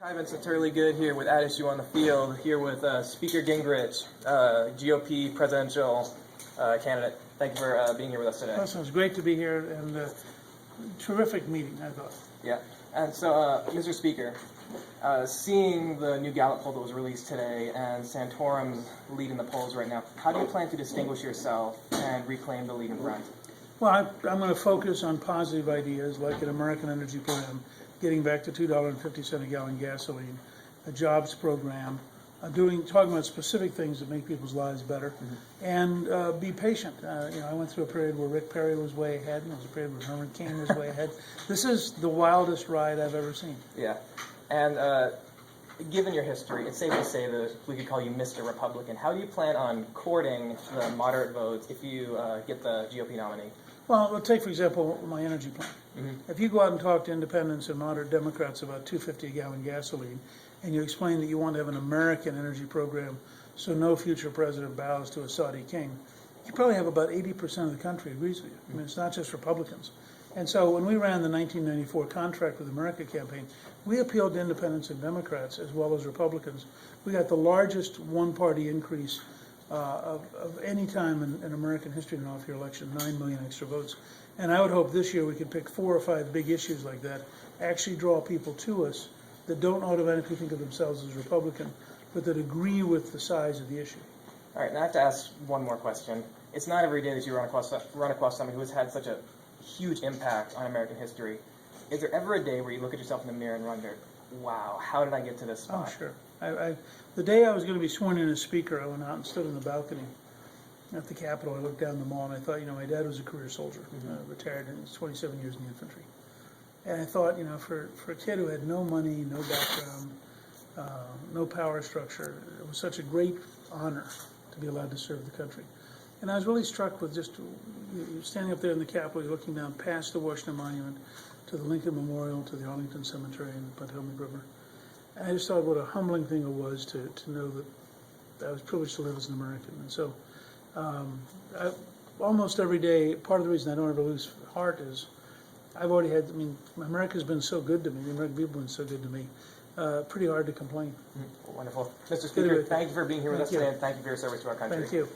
Hi, Vince. It's really good here with At Issue on the Field, here with Speaker Gingrich, GOP presidential candidate. Thank you for being here with us today. Listen, it's great to be here, and terrific meeting, I thought. Yeah. And so, Mr. Speaker, seeing the new Gallup poll that was released today and Santorum's lead in the polls right now, how do you plan to distinguish yourself and reclaim the lead in front? Well, I'm going to focus on positive ideas like an American energy plan, getting back to $2.50 a gallon gasoline, a jobs program, talking about specific things that make people's lives better, and be patient. I went through a period where Rick Perry was way ahead, and there was a period where Herman Cain was way ahead. This is the wildest ride I've ever seen. Yeah. And given your history, it's safe to say that we could call you Mr. Republican. How do you plan on courting the moderate votes if you get the GOP nominee? Well, take, for example, my energy plan. If you go out and talk to independents and moderate Democrats about $2.50 a gallon gasoline, and you explain that you want to have an American energy program so no future president bows to a Saudi king, you probably have about 80% of the country agrees with you. I mean, it's not just Republicans. And so when we ran the 1994 Contract with America campaign, we appealed to independents and Democrats as well as Republicans. We got the largest one-party increase of any time in American history in an off-year election, 9 million extra votes. And I would hope this year we could pick 4 or 5 big issues like that, actually draw people to us that don't automatically think of themselves as Republican, but that agree with the size of the issue. All right, and I have to ask one more question. It's not every day that you run across someone who has had such a huge impact on American history. Is there ever a day where you look at yourself in the mirror and wonder, wow, how did I get to this spot? Oh, sure. The day I was going to be sworn in as Speaker, I went out and stood on the balcony at the Capitol. I looked down the mall and I thought, my dad was a career soldier, retired in 27 years in the infantry. And I thought, for a kid who had no money, no background, no power structure, it was such a great honor to be allowed to serve the country. And I was really struck with just standing up there in the Capitol, looking down past the Washington Monument to the Lincoln Memorial, to the Arlington Cemetery and the Potomac River. And I just thought what a humbling thing it was to know that I was privileged to live as an American. And so almost every day, part of the reason I don't ever lose heart is I've already had, America's been so good to me, the American people have been so good to me, pretty hard to complain. Wonderful. Mr. Speaker, thank you for being here with us today, and thank you for your service to our country. Thank you.